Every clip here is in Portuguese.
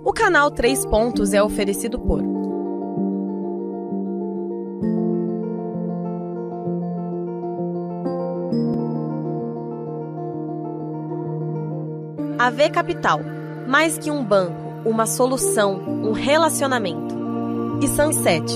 O canal 3 Pontos é oferecido por AV Capital, mais que um banco, uma solução, um relacionamento. E Sunset.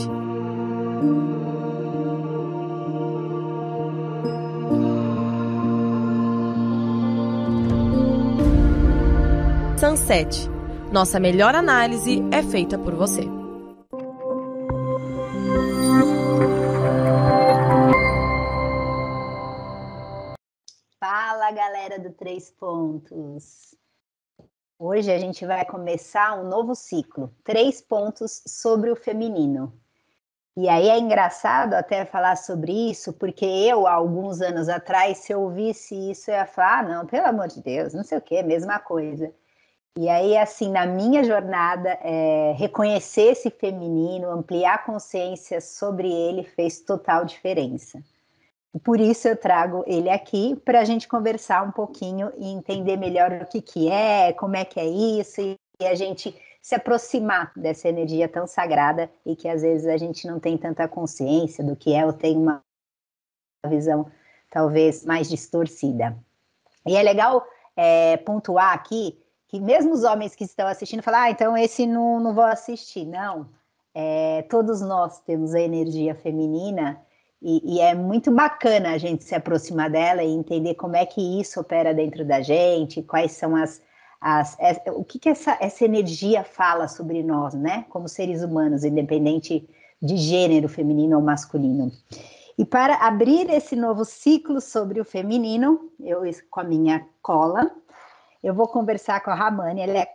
Sunset. Nossa melhor análise é feita por você. Fala, galera do 3 Pontos. Hoje a gente vai começar um novo ciclo, 3 pontos sobre o feminino. E aí é engraçado até falar sobre isso, porque eu, há alguns anos atrás, se eu ouvisse isso, eu ia falar, não, pelo amor de Deus, não sei o quê, mesma coisa. E aí, assim, na minha jornada, reconhecer esse feminino, ampliar a consciência sobre ele fez total diferença. E por isso eu trago ele aqui para a gente conversar um pouquinho e entender melhor o que é, como é que é isso, e a gente se aproximar dessa energia tão sagrada e que às vezes a gente não tem tanta consciência do que é ou tem uma visão talvez mais distorcida. E é legal pontuar aqui que mesmo os homens que estão assistindo falam, então esse não vou assistir. Não, todos nós temos a energia feminina e é muito bacana a gente se aproximar dela e entender como é que isso opera dentro da gente, quais são o que essa energia fala sobre nós, né? Como seres humanos, independente de gênero feminino ou masculino. E para abrir esse novo ciclo sobre o feminino, eu com a minha cola, eu vou conversar com a Ramani. Ela é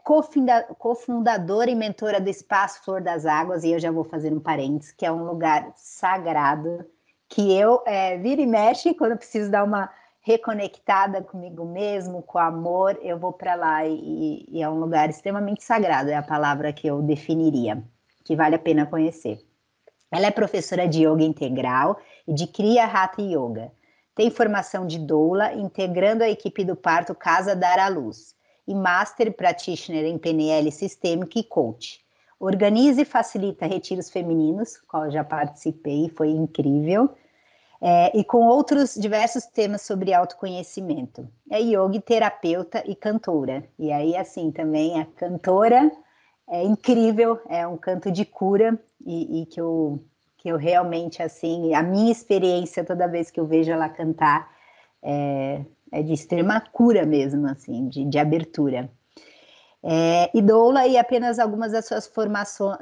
cofundadora e mentora do Espaço Flor das Águas, e eu já vou fazer um parênteses, que é um lugar sagrado, que eu vira e mexe, quando eu preciso dar uma reconectada comigo mesmo, com amor, eu vou para lá, e é um lugar extremamente sagrado, é a palavra que eu definiria, que vale a pena conhecer. Ela é professora de yoga integral e de Kriya Hatha Yoga. Tem formação de doula, integrando a equipe do parto Casa Dar à Luz. E Master Practitioner em PNL Sistêmica e Coach. Organiza e facilita retiros femininos, qual eu já participei, foi incrível. E com outros diversos temas sobre autoconhecimento. É yoga, terapeuta e cantora. E aí, assim, também a cantora é incrível, é um canto de cura e que eu realmente, assim, a minha experiência toda vez que eu vejo ela cantar é de extrema cura mesmo, assim, de abertura. E doula e apenas algumas das suas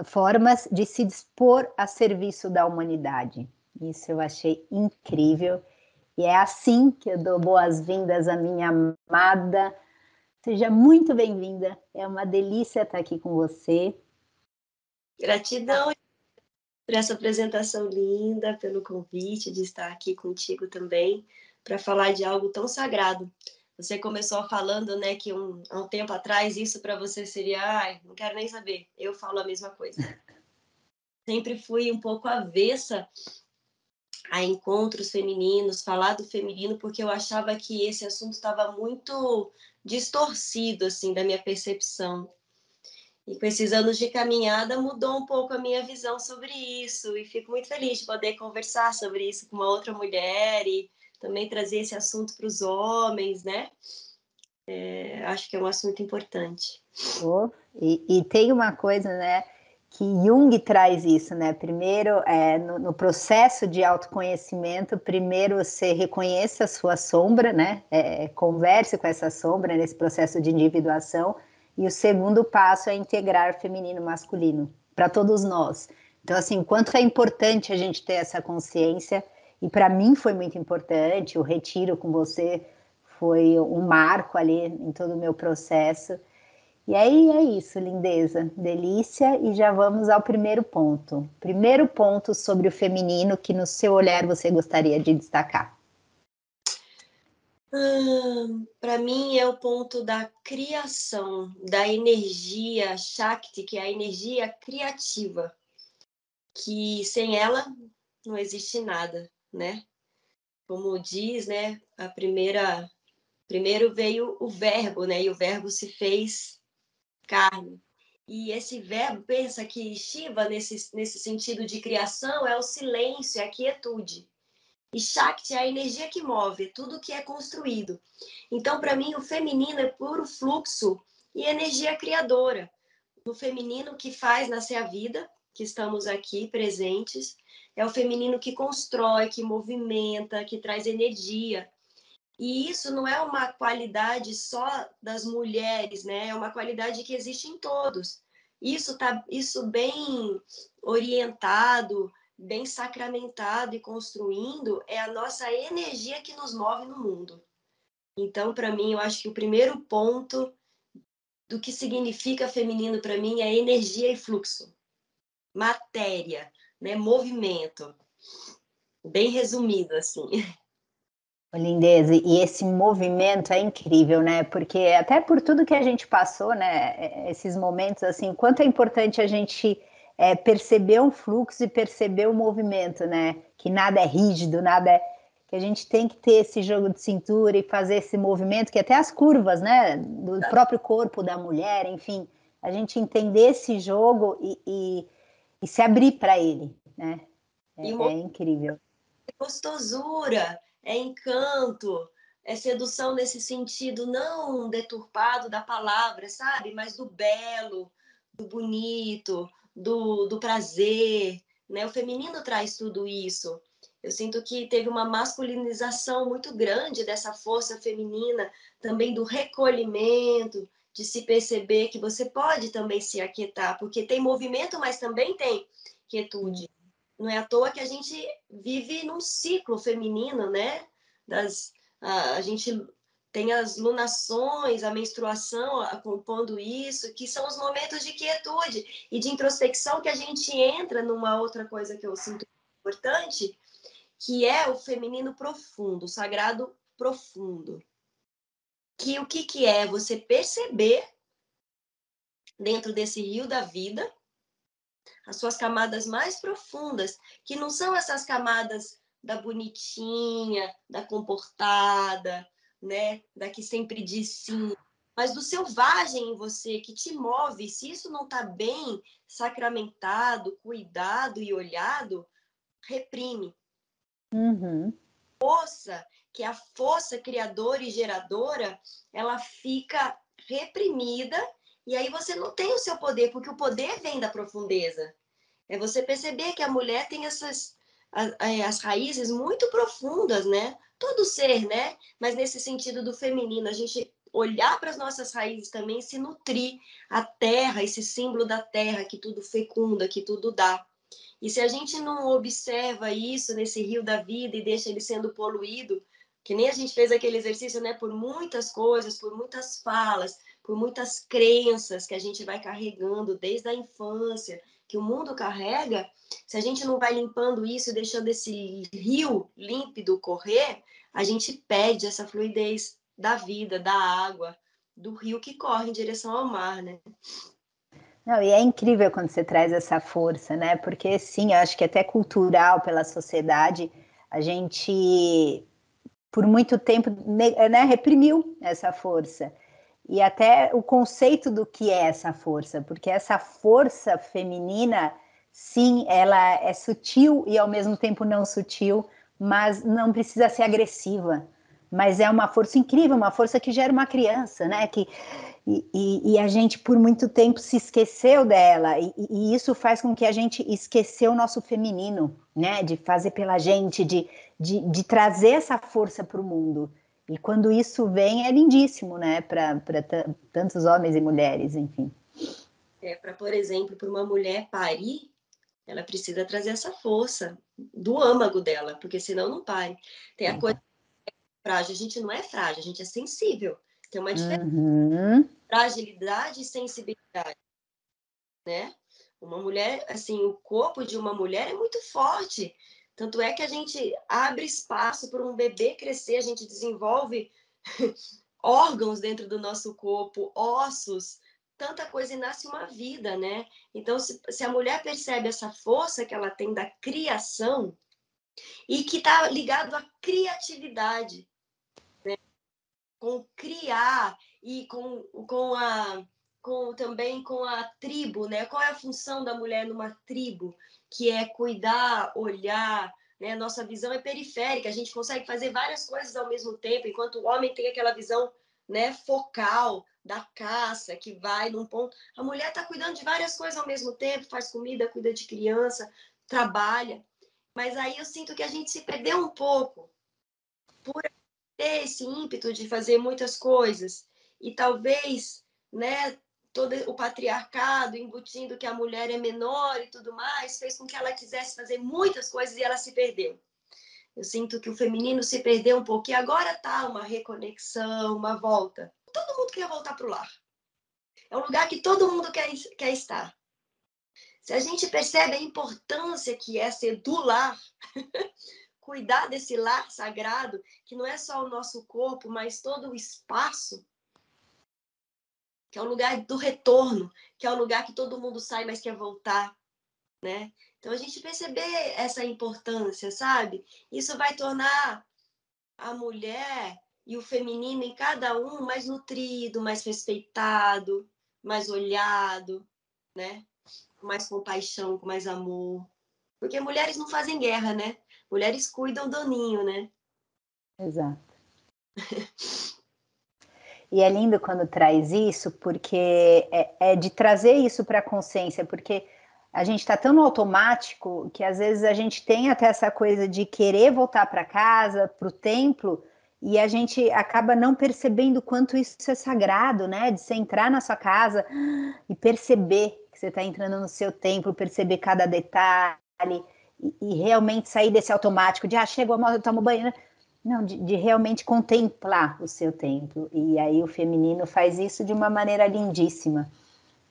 formas de se dispor a serviço da humanidade. Isso eu achei incrível. E é assim que eu dou boas-vindas à minha amada. Seja muito bem-vinda, é uma delícia estar aqui com você. Gratidão por essa apresentação linda, pelo convite de estar aqui contigo também, para falar de algo tão sagrado. Você começou falando, né, que há um tempo atrás isso para você seria, não quero nem saber, eu falo a mesma coisa. Sempre fui um pouco avessa a encontros femininos, falar do feminino, porque eu achava que esse assunto estava muito distorcido, assim, da minha percepção. E com esses anos de caminhada mudou um pouco a minha visão sobre isso, e fico muito feliz de poder conversar sobre isso com uma outra mulher e também trazer esse assunto para os homens, né? Acho que é um assunto importante. E tem uma coisa, né, que Jung traz isso, né? Primeiro, no processo de autoconhecimento, primeiro você reconheça a sua sombra, né? Converse com essa sombra nesse processo de individuação. E o segundo passo é integrar feminino e masculino para todos nós. Então, assim, quanto é importante a gente ter essa consciência, e para mim foi muito importante, o retiro com você foi um marco ali em todo o meu processo. E aí é isso, lindeza, delícia, e já vamos ao primeiro ponto. Primeiro ponto sobre o feminino que no seu olhar você gostaria de destacar. Para mim é o ponto da criação, da energia Shakti, que é a energia criativa, que sem ela não existe nada, né? Como diz, né? Primeiro veio o verbo, né? E o verbo se fez carne. E esse verbo, pensa que Shiva, nesse sentido de criação, é o silêncio, é a quietude. E Shakti é a energia que move, é tudo que é construído. Então, para mim, o feminino é puro fluxo e energia criadora. O feminino que faz nascer a vida, que estamos aqui presentes, é o feminino que constrói, que movimenta, que traz energia. E isso não é uma qualidade só das mulheres, né? É uma qualidade que existe em todos. Isso bem orientado, bem sacramentado e construindo é a nossa energia que nos move no mundo. Então, para mim, eu acho que o primeiro ponto do que significa feminino para mim é energia e fluxo, matéria, né? Movimento. Bem resumido, assim. Lindeza, e esse movimento é incrível, né? Porque até por tudo que a gente passou, né? Esses momentos, assim, quanto é importante a gente perceber um fluxo e perceber o movimento, né? Que nada é rígido, nada é. Que a gente tem que ter esse jogo de cintura e fazer esse movimento, que até as curvas, né? Do próprio corpo da mulher, enfim, a gente entender esse jogo e se abrir para ele, né? É incrível. Gostosura, é encanto, é sedução nesse sentido não deturpado da palavra, sabe? Mas do belo, do bonito, do prazer, né? O feminino traz tudo isso. Eu sinto que teve uma masculinização muito grande dessa força feminina, também do recolhimento, de se perceber que você pode também se aquietar, porque tem movimento, mas também tem quietude. Não é à toa que a gente vive num ciclo feminino, né? A gente tem as lunações, a menstruação compondo isso, que são os momentos de quietude e de introspecção que a gente entra numa outra coisa que eu sinto importante, que é o feminino profundo, o sagrado profundo. Que o que é você perceber dentro desse rio da vida as suas camadas mais profundas, que não são essas camadas da bonitinha, da comportada, né, da que sempre diz sim, mas do selvagem em você, que te move. Se isso não está bem sacramentado, cuidado e olhado, reprime. Uhum. Força, que é a força criadora e geradora, ela fica reprimida e aí você não tem o seu poder, porque o poder vem da profundeza. É você perceber que a mulher tem as raízes muito profundas, né? Todo ser, né? Mas nesse sentido do feminino, a gente olhar para as nossas raízes também, se nutrir a terra, esse símbolo da terra que tudo fecunda, que tudo dá. E se a gente não observa isso nesse rio da vida e deixa ele sendo poluído, que nem a gente fez aquele exercício, né? Por muitas coisas, por muitas falas, por muitas crenças que a gente vai carregando desde a infância, que o mundo carrega, se a gente não vai limpando isso, deixando esse rio límpido correr, a gente perde essa fluidez da vida, da água, do rio que corre em direção ao mar, né? Não, e é incrível quando você traz essa força, né? Porque sim, eu acho que até cultural pela sociedade, a gente por muito tempo, né, reprimiu essa força. E até o conceito do que é essa força, porque essa força feminina, sim, ela é sutil e ao mesmo tempo não sutil, mas não precisa ser agressiva. Mas é uma força incrível, uma força que gera uma criança, né? E a gente por muito tempo se esqueceu dela, e isso faz com que a gente esqueceu o nosso feminino, né? De fazer pela gente, de trazer essa força para o mundo. E quando isso vem é lindíssimo, né? Para tantos homens e mulheres, enfim. Por exemplo, para uma mulher parir, ela precisa trazer essa força do âmago dela, porque senão não pare. Tem a coisa frágil, a gente não é frágil, a gente é sensível. Tem uma diferença Uhum. fragilidade e sensibilidade, né? Uma mulher, assim, o corpo de uma mulher é muito forte. Tanto é que a gente abre espaço para um bebê crescer, a gente desenvolve órgãos dentro do nosso corpo, ossos, tanta coisa e nasce uma vida, né? Então, se a mulher percebe essa força que ela tem da criação e que está ligado à criatividade, com criar e com a também com a tribo, né? Qual é a função da mulher numa tribo? Que é cuidar, olhar, né? Nossa visão é periférica, a gente consegue fazer várias coisas ao mesmo tempo, enquanto o homem tem aquela visão, né, focal da caça, que vai num ponto. A mulher está cuidando de várias coisas ao mesmo tempo, faz comida, cuida de criança, trabalha. Mas aí eu sinto que a gente se perdeu um pouco por ter esse ímpeto de fazer muitas coisas. E talvez, né, todo o patriarcado, embutindo que a mulher é menor e tudo mais, fez com que ela quisesse fazer muitas coisas e ela se perdeu. Eu sinto que o feminino se perdeu um pouco. E agora tá uma reconexão, uma volta. Todo mundo quer voltar para o lar. É um lugar que todo mundo quer estar. Se a gente percebe a importância que é ser do lar, cuidar desse lar sagrado, que não é só o nosso corpo, mas todo o espaço, que é o lugar do retorno, que é o lugar que todo mundo sai, mas quer voltar, né? Então, a gente perceber essa importância, sabe? Isso vai tornar a mulher e o feminino em cada um mais nutrido, mais respeitado, mais olhado, né? Com mais compaixão, com mais amor. Porque mulheres não fazem guerra, né? Mulheres cuidam do ninho, né? Exato. E é lindo quando traz isso, porque é de trazer isso para a consciência, porque a gente está tão no automático que às vezes a gente tem até essa coisa de querer voltar para casa, para o templo, e a gente acaba não percebendo quanto isso é sagrado, né? De você entrar na sua casa e perceber que você está entrando no seu templo, perceber cada detalhe e realmente sair desse automático de chego, eu tomo banho, né? Não, de realmente contemplar o seu templo. E aí o feminino faz isso de uma maneira lindíssima.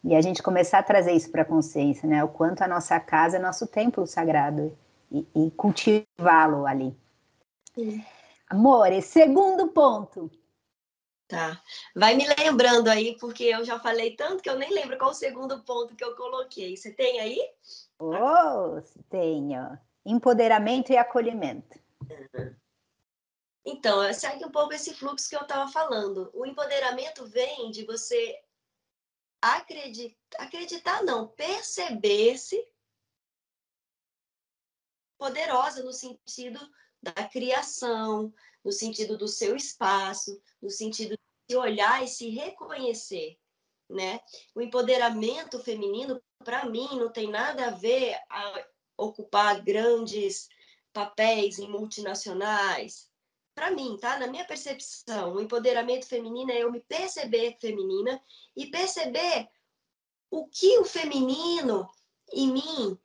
E a gente começar a trazer isso para a consciência, né? O quanto a nossa casa é nosso templo sagrado e cultivá-lo ali. Sim. Amore, segundo ponto. Tá. Vai me lembrando aí, porque eu já falei tanto que eu nem lembro qual o segundo ponto que eu coloquei. Você tem aí? Oh, tenho. Empoderamento e acolhimento. Então, segue um pouco esse fluxo que eu estava falando. O empoderamento vem de você acreditar não, perceber-se poderosa no sentido da criação, no sentido do seu espaço, no sentido de olhar e se reconhecer, né? O empoderamento feminino, para mim, não tem nada a ver a ocupar grandes papéis em multinacionais. Para mim, tá? Na minha percepção, o empoderamento feminino é eu me perceber feminina e perceber o que o feminino em mim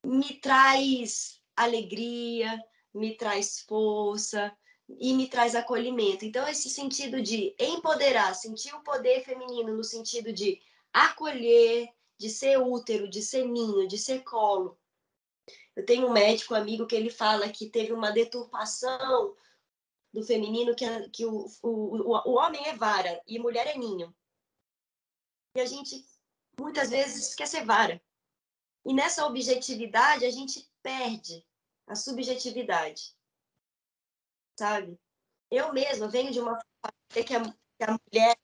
me traz alegria, me traz força e me traz acolhimento. Então, esse sentido de empoderar, sentir o poder feminino no sentido de acolher, de ser útero, de ser ninho, de ser colo. Eu tenho um médico amigo que ele fala que teve uma deturpação do feminino, que o homem é vara e mulher é ninho. E a gente, muitas vezes, quer ser vara. E nessa objetividade, a gente perde a subjetividade, sabe? Eu mesma venho de uma família que a mulher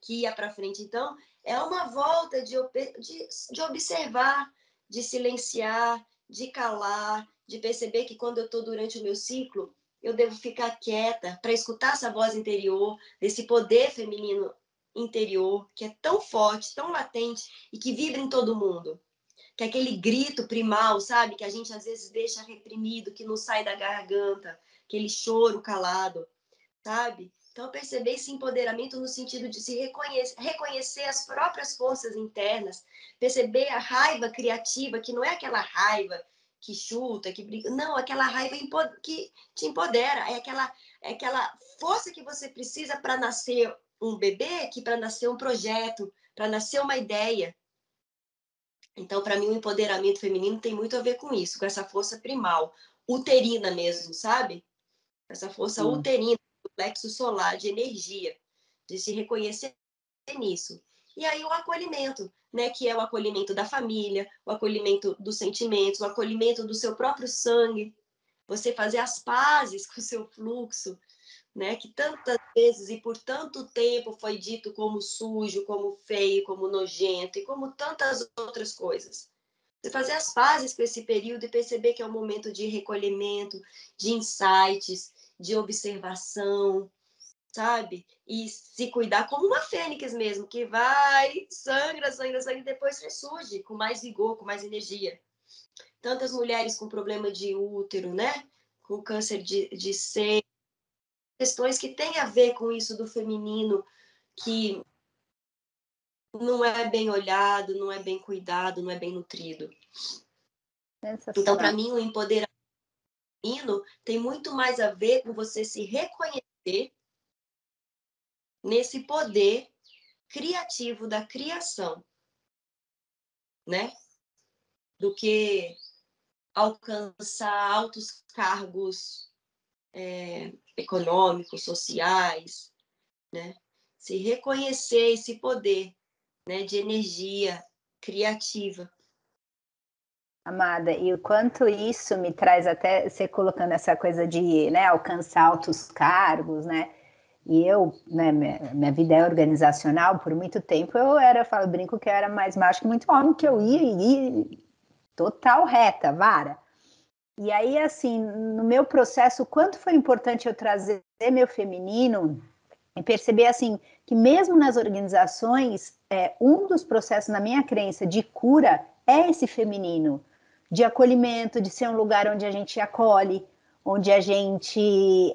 que ia para frente. Então, é uma volta de observar, de silenciar, de calar, de perceber que quando eu estou durante o meu ciclo, eu devo ficar quieta para escutar essa voz interior, desse poder feminino interior, que é tão forte, tão latente e que vibra em todo mundo. Que é aquele grito primal, sabe? Que a gente às vezes deixa reprimido, que não sai da garganta, aquele choro calado, sabe? Então, perceber esse empoderamento no sentido de se reconhecer as próprias forças internas, perceber a raiva criativa, que não é aquela raiva que chuta, que briga, não, aquela raiva que te empodera, é aquela força que você precisa para nascer um bebê, que para nascer um projeto, para nascer uma ideia. Então, para mim, o empoderamento feminino tem muito a ver com isso, com essa força primal, uterina mesmo, sabe? Essa força uterina, do plexo solar, de energia, de se reconhecer nisso. E aí o acolhimento, né? Que é o acolhimento da família, o acolhimento dos sentimentos, o acolhimento do seu próprio sangue, você fazer as pazes com o seu fluxo, né? Que tantas vezes e por tanto tempo foi dito como sujo, como feio, como nojento e como tantas outras coisas. Você fazer as pazes com esse período e perceber que é um momento de recolhimento, de insights, de observação, sabe? E se cuidar como uma fênix mesmo, que vai, sangra, sangra, sangra e depois ressurge com mais vigor, com mais energia. Tantas mulheres com problema de útero, né? Com câncer de seio, questões que têm a ver com isso do feminino, que não é bem olhado, não é bem cuidado, não é bem nutrido. Então, para mim, o empoderamento feminino tem muito mais a ver com você se reconhecer nesse poder criativo da criação, né? Do que alcançar altos cargos econômicos, sociais, né? Se reconhecer esse poder, né, de energia criativa. Amada, e o quanto isso me traz até você colocando essa coisa de, né, alcançar altos cargos, né? E eu, né, minha vida é organizacional, por muito tempo eu falo, brinco que eu era mais macho que muito homem, que eu ia total reta, vara. E aí, assim, no meu processo, o quanto foi importante eu trazer meu feminino e perceber, assim, que mesmo nas organizações, um dos processos, na minha crença, de cura é esse feminino, de acolhimento, de ser um lugar onde a gente acolhe, onde a gente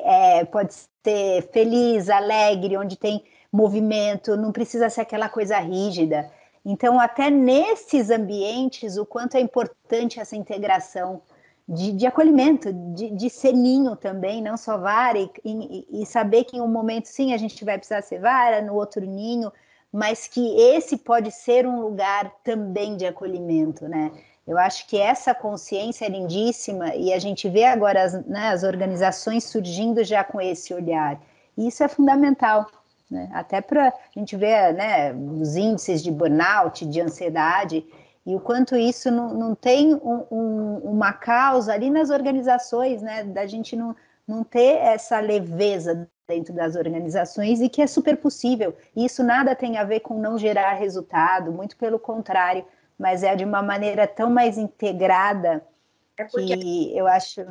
pode ser feliz, alegre, onde tem movimento, não precisa ser aquela coisa rígida. Então, até nesses ambientes, o quanto é importante essa integração de acolhimento, de ser ninho também, não só vara, e saber que em um momento, sim, a gente vai precisar ser vara, no outro ninho, mas que esse pode ser um lugar também de acolhimento, né? Eu acho que essa consciência é lindíssima e a gente vê agora as organizações surgindo já com esse olhar. E isso é fundamental, né? Até para a gente ver, né, os índices de burnout, de ansiedade, e o quanto isso não tem uma causa ali nas organizações, né? Da gente não ter essa leveza dentro das organizações e que é super possível. E isso nada tem a ver com não gerar resultado, muito pelo contrário, mas é de uma maneira tão mais integrada que eu acho...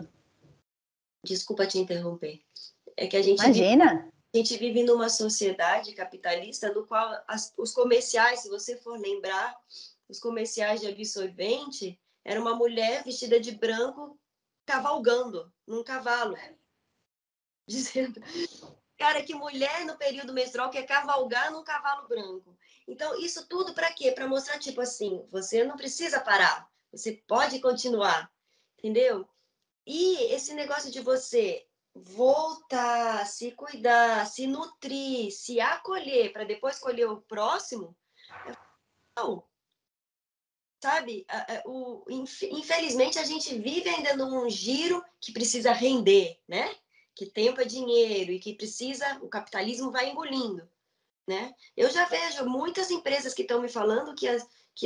Desculpa te interromper. É que a gente vive numa sociedade capitalista no qual os comerciais, se você for lembrar, os comerciais de absorvente, era uma mulher vestida de branco cavalgando num cavalo. Dizendo, cara, que mulher no período menstrual quer cavalgar num cavalo branco. Então, isso tudo para quê? Para mostrar, tipo assim, você não precisa parar, você pode continuar, entendeu? E esse negócio de você voltar, se cuidar, se nutrir, se acolher para depois colher o próximo, não. Sabe? Infelizmente, a gente vive ainda num giro que precisa render, né? Que tempo é dinheiro e que precisa, o capitalismo vai engolindo, né? Eu já vejo muitas empresas que estão me falando que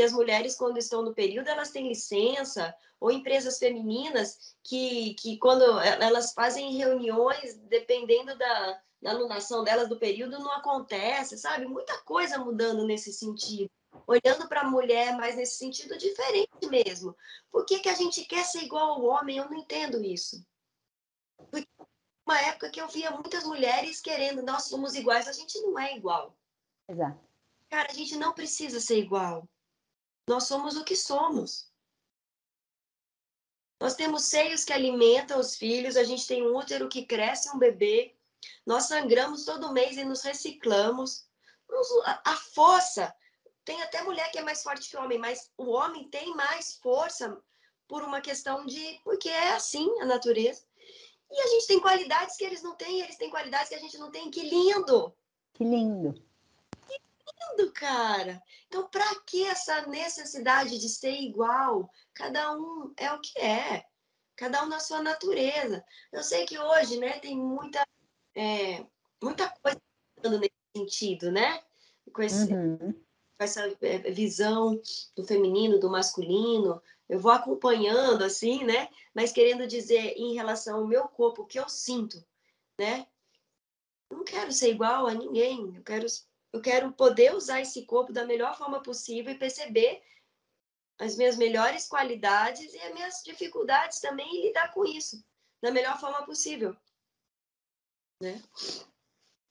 as mulheres, quando estão no período, elas têm licença, ou empresas femininas que quando elas fazem reuniões, dependendo da alunação delas do período, não acontece, sabe? Muita coisa mudando nesse sentido. Olhando para a mulher, mas nesse sentido diferente mesmo. Por que a gente quer ser igual ao homem? Eu não entendo isso. Porque uma época que eu via muitas mulheres querendo, nós somos iguais, a gente não é igual. Exato. Cara, a gente não precisa ser igual. Nós somos o que somos. Nós temos seios que alimentam os filhos, a gente tem um útero que cresce um bebê, nós sangramos todo mês e nos reciclamos. A força, tem até mulher que é mais forte que o homem, mas o homem tem mais força por uma questão de... porque é assim a natureza. E a gente tem qualidades que eles não têm, eles têm qualidades que a gente não tem. Que lindo! Que lindo! Lindo, cara! Então, para que essa necessidade de ser igual? Cada um é o que é. Cada um na sua natureza. Eu sei que hoje, né, tem muita coisa nesse sentido, né? Com essa visão do feminino, do masculino. Eu vou acompanhando, assim, né? Mas querendo dizer, em relação ao meu corpo, o que eu sinto, né? não quero ser igual a ninguém, eu quero poder usar esse corpo da melhor forma possível e perceber as minhas melhores qualidades e as minhas dificuldades também e lidar com isso da melhor forma possível, né?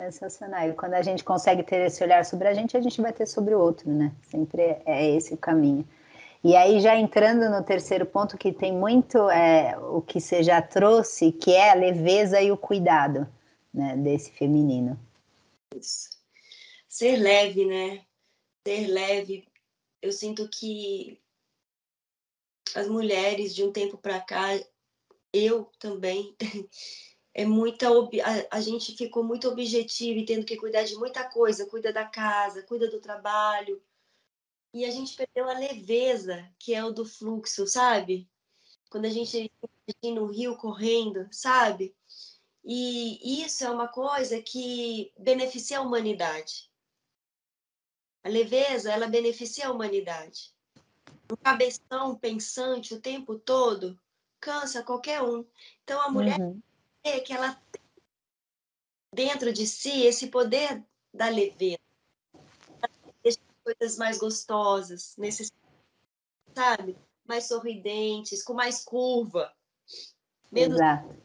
Sensacional. E quando a gente consegue ter esse olhar sobre a gente vai ter sobre o outro, né? Sempre é esse o caminho. E aí, já entrando no terceiro ponto, que tem muito o que você já trouxe, que é a leveza e o cuidado, né, desse feminino. Isso. Ser leve, né? Ser leve. Eu sinto que as mulheres de um tempo para cá, eu também, a gente ficou muito objetiva e tendo que cuidar de muita coisa, cuida da casa, cuida do trabalho, e a gente perdeu a leveza, que é o do fluxo, sabe? Quando a gente no rio correndo, sabe? E isso é uma coisa que beneficia a humanidade. A leveza, ela beneficia a humanidade. Um cabeção pensante o tempo todo cansa qualquer um. Então, a mulher é que ela tem dentro de si esse poder da leveza, deixar coisas mais gostosas, sabe? Mais sorridentes, com mais curva, menos. Exato.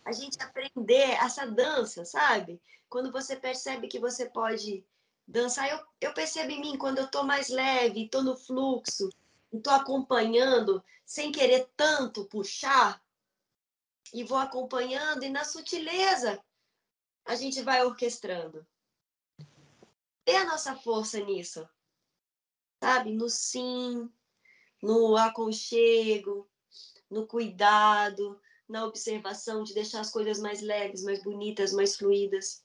A gente aprender essa dança, sabe? Quando você percebe que você pode dançar, eu percebo em mim quando eu tô mais leve, tô no fluxo, e tô acompanhando sem querer tanto puxar, e vou acompanhando, e na sutileza a gente vai orquestrando. Ter a nossa força nisso, sabe? No sim, no aconchego, no cuidado, na observação de deixar as coisas mais leves, mais bonitas, mais fluídas,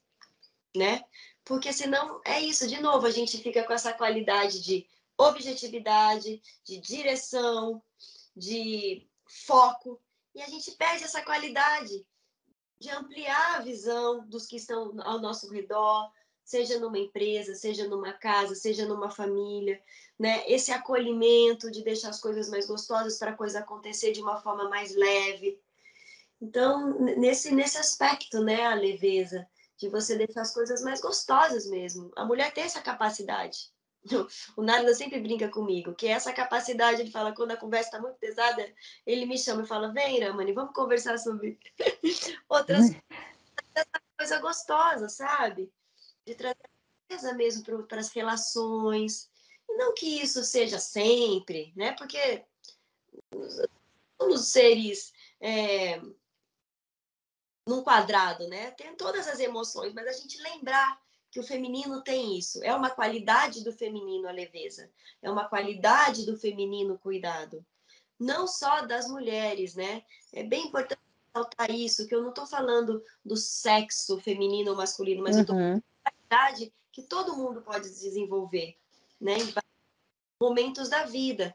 né? Porque senão é isso, de novo, a gente fica com essa qualidade de objetividade, de direção, de foco, e a gente perde essa qualidade de ampliar a visão dos que estão ao nosso redor, seja numa empresa, seja numa casa, seja numa família, né? Esse acolhimento de deixar as coisas mais gostosas para a coisa acontecer de uma forma mais leve. Então, nesse aspecto, né, a leveza, de você deixar as coisas mais gostosas mesmo. A mulher tem essa capacidade. O Narda sempre brinca comigo, que essa capacidade, ele fala, quando a conversa está muito pesada, ele me chama e fala, vem, Ramani, vamos conversar sobre outras coisas gostosas, sabe? De trazer leveza mesmo para as relações. E não que isso seja sempre, né? Porque somos seres num quadrado, né? Tem todas as emoções, mas a gente lembrar que o feminino tem isso. É uma qualidade do feminino a leveza. É uma qualidade do feminino o cuidado. Não só das mulheres, né? É bem importante ressaltar isso, que eu não estou falando do sexo feminino ou masculino, mas eu estou falando da qualidade que todo mundo pode desenvolver, né? Em momentos da vida.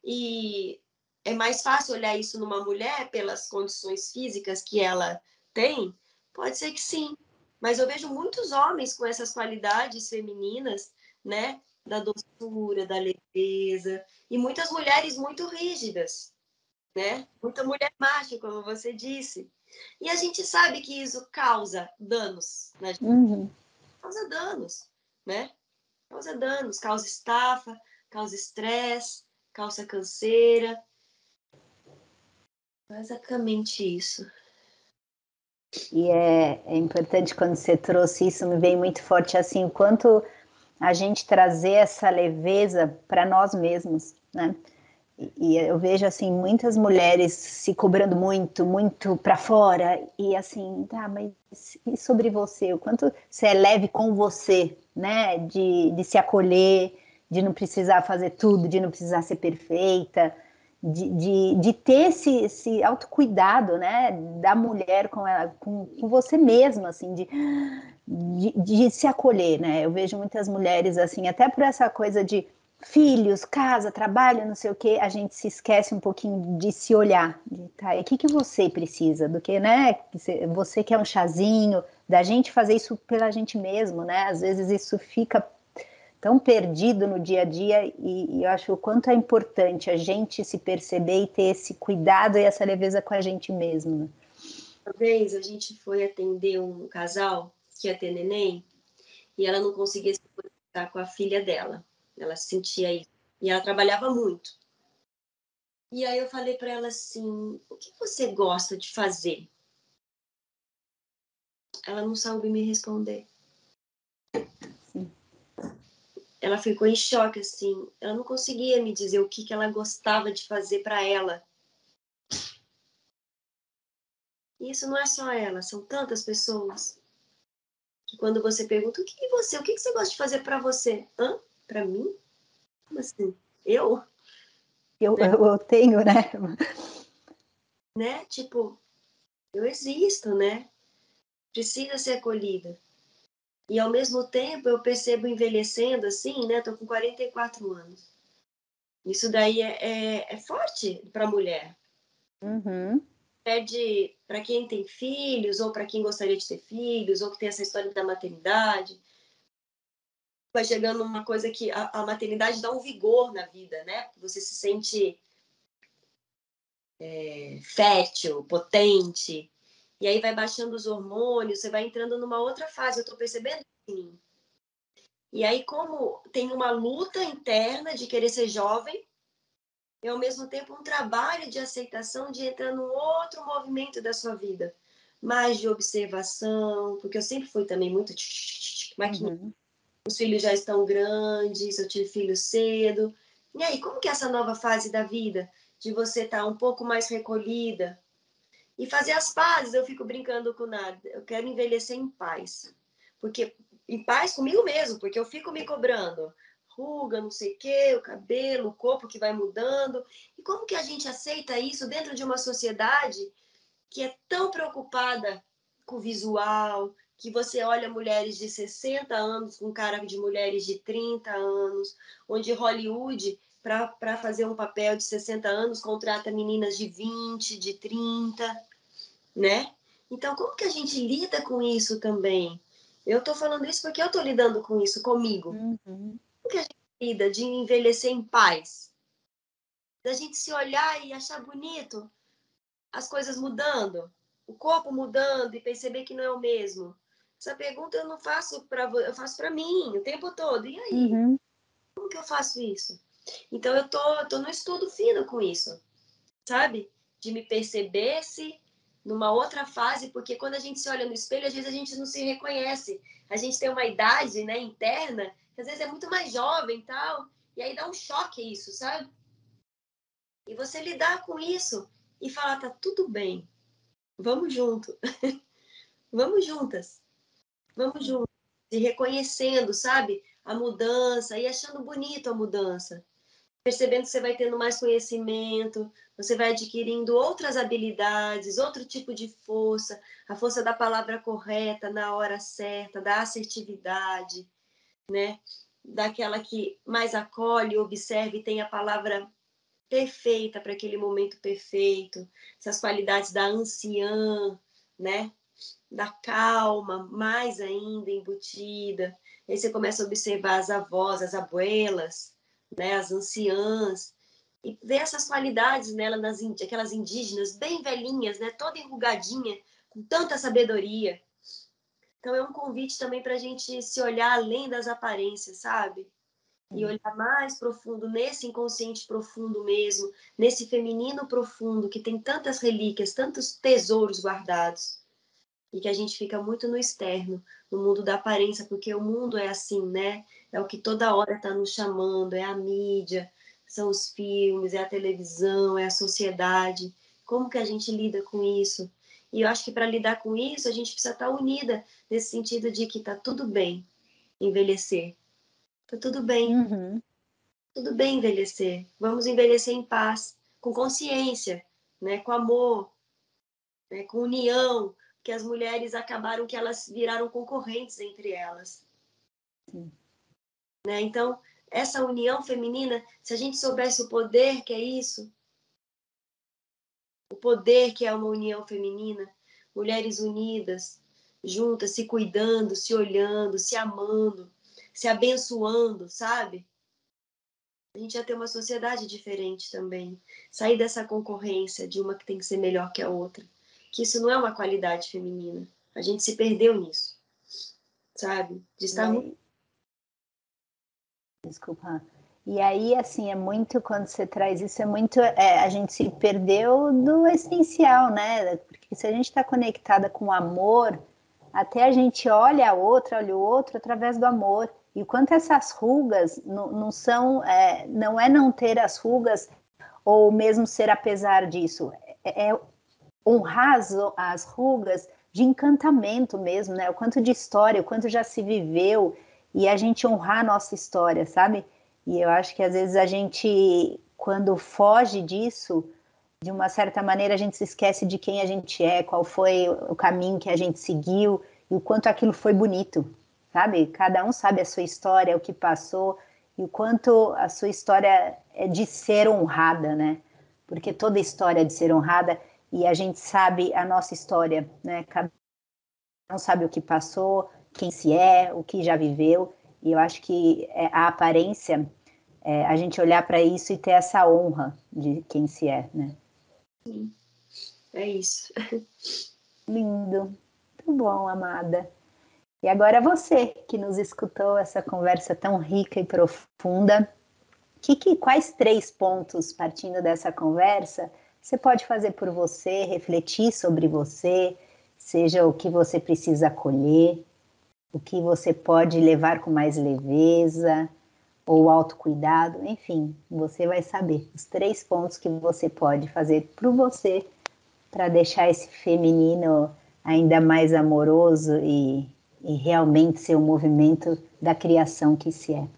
E é mais fácil olhar isso numa mulher pelas condições físicas que ela tem? Pode ser que sim. Mas eu vejo muitos homens com essas qualidades femininas, né? Da doçura, da leveza, e muitas mulheres muito rígidas, né? Muita mulher macho, como você disse. E a gente sabe que isso causa danos na gente. Causa danos, né? Causa danos, causa estafa, causa estresse, causa canseira. Basicamente isso. E é importante quando você trouxe isso, me veio muito forte assim, o quanto a gente trazer essa leveza para nós mesmos, né? E eu vejo assim muitas mulheres se cobrando muito, muito para fora e assim, tá, mas e sobre você? O quanto você é leve com você, né? De se acolher, de não precisar fazer tudo, de não precisar ser perfeita, de ter esse autocuidado, né? Da mulher com ela, com você mesma, assim, de se acolher, né? Eu vejo muitas mulheres assim, até por essa coisa de filhos, casa, trabalho, não sei o que, a gente se esquece um pouquinho de se olhar, de, tá, e o que você precisa, do que, né, você quer um chazinho, da gente fazer isso pela gente mesmo, né, às vezes isso fica tão perdido no dia a dia e eu acho o quanto é importante a gente se perceber e ter esse cuidado e essa leveza com a gente mesmo, né? Uma vez a gente foi atender um casal que ia ter neném e ela não conseguia se conectar com a filha dela. Ela sentia isso. E ela trabalhava muito. E aí eu falei para ela assim, o que você gosta de fazer? Ela não soube me responder. Sim. Ela ficou em choque, assim. Ela não conseguia me dizer o que ela gostava de fazer para ela. E isso não é só ela, são tantas pessoas que quando você pergunta o que você gosta de fazer para você? Hã? Para mim? Como assim? Eu? Eu tenho, né? Né? Tipo, eu existo, né? Precisa ser acolhida. E ao mesmo tempo eu percebo envelhecendo assim, né? Tô com 44 anos. Isso daí é forte para a mulher. Uhum. Pede para quem tem filhos, ou para quem gostaria de ter filhos, ou que tem essa história da maternidade. Vai chegando uma coisa que a maternidade dá um vigor na vida, né? Você se sente fértil, potente, e aí vai baixando os hormônios, você vai entrando numa outra fase. Eu estou percebendo sim. E aí, como tem uma luta interna de querer ser jovem, e ao mesmo tempo um trabalho de aceitação de entrar num outro movimento da sua vida, mais de observação, porque eu sempre fui também muito maquininha. Uhum. Os filhos já estão grandes, eu tive filho cedo. E aí, como que é essa nova fase da vida? De você estar um pouco mais recolhida e fazer as pazes. Eu fico brincando com nada. Eu quero envelhecer em paz. Porque em paz comigo mesmo, porque eu fico me cobrando. Ruga, não sei o quê, o cabelo, o corpo que vai mudando. E como que a gente aceita isso dentro de uma sociedade que é tão preocupada com o visual, que você olha mulheres de 60 anos com cara de mulheres de 30 anos, onde Hollywood, para fazer um papel de 60 anos, contrata meninas de 20, de 30, né? Então, como que a gente lida com isso também? Eu estou falando isso porque eu estou lidando com isso comigo. Uhum. Como que a gente lida de envelhecer em paz? Da gente se olhar e achar bonito as coisas mudando, o corpo mudando e perceber que não é o mesmo. Essa pergunta eu não faço para eu faço para mim o tempo todo. E aí, Uhum. como que eu faço isso? Então eu tô no estudo fino com isso, sabe? De me perceber se numa outra fase, porque quando a gente se olha no espelho, às vezes a gente não se reconhece. A gente tem uma idade, né, interna, que às vezes é muito mais jovem e tal, e aí dá um choque isso, sabe? E você lidar com isso e falar, tá tudo bem, vamos junto. Vamos juntas, vamos juntas. E reconhecendo, sabe, a mudança e achando bonito a mudança. Percebendo que você vai tendo mais conhecimento, você vai adquirindo outras habilidades, outro tipo de força, a força da palavra correta na hora certa, da assertividade, né? Daquela que mais acolhe, observa e tem a palavra perfeita para aquele momento perfeito, essas qualidades da anciã, né? Da calma, mais ainda embutida. Aí você começa a observar as avós, as abuelas, né, as anciãs, e ver essas qualidades nela, aquelas indígenas bem velhinhas, né, toda enrugadinha, com tanta sabedoria. Então é um convite também para a gente se olhar além das aparências, sabe? E olhar mais profundo, nesse inconsciente profundo mesmo, nesse feminino profundo que tem tantas relíquias, tantos tesouros guardados. E que a gente fica muito no externo, no mundo da aparência, porque o mundo é assim, né? É o que toda hora está nos chamando, é a mídia, são os filmes, é a televisão, é a sociedade. Como que a gente lida com isso? E eu acho que para lidar com isso, a gente precisa estar unida, nesse sentido de que está tudo bem envelhecer. Está Uhum. tudo bem envelhecer. Vamos envelhecer em paz, com consciência, né? Com amor, né, com união, que as mulheres acabaram que elas viraram concorrentes entre elas. Sim. Né? Então, essa união feminina, se a gente soubesse o poder que é isso, o poder que é uma união feminina, mulheres unidas, juntas, se cuidando, se olhando, se amando, se abençoando, sabe? A gente ia ter uma sociedade diferente também. Sair dessa concorrência de uma que tem que ser melhor que a outra. que isso não é uma qualidade feminina. A gente se perdeu nisso, sabe? De estar muito... Desculpa. E aí, assim, é muito, quando você traz isso, é muito, a gente se perdeu do essencial, né? Porque se a gente está conectada com o amor, até a gente olha o outro através do amor. E o quanto essas rugas não são, não é não ter as rugas, ou mesmo ser apesar disso, é honrar as rugas de encantamento mesmo, né? O quanto de história, o quanto já se viveu, e a gente honrar a nossa história, sabe? E eu acho que às vezes a gente, quando foge disso, de uma certa maneira a gente se esquece de quem a gente é, qual foi o caminho que a gente seguiu, e o quanto aquilo foi bonito, sabe? Cada um sabe a sua história, o que passou, e o quanto a sua história é de ser honrada, né? Porque toda história é de ser honrada, e a gente sabe a nossa história, né? Cada um sabe o que passou, quem se é, o que já viveu, e eu acho que a aparência, a gente olhar para isso e ter essa honra de quem se é, né? Sim, é isso. Lindo, muito bom, amada. E agora você, que nos escutou essa conversa tão rica e profunda, quais 3 pontos, partindo dessa conversa, você pode fazer por você, refletir sobre você, seja o que você precisa acolher, o que você pode levar com mais leveza, ou autocuidado, enfim, você vai saber os 3 pontos que você pode fazer por você para deixar esse feminino ainda mais amoroso e realmente ser o movimento da criação que se é.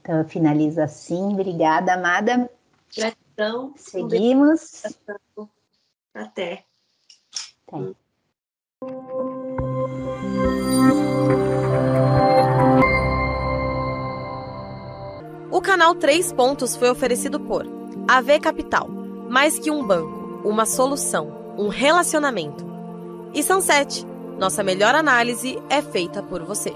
Então eu finalizo assim, obrigada, amada. Gratidão. Seguimos. Até. Até. O canal 3 Pontos foi oferecido por AV Capital, mais que um banco, uma solução, um relacionamento. E Sunset, nossa melhor análise é feita por você.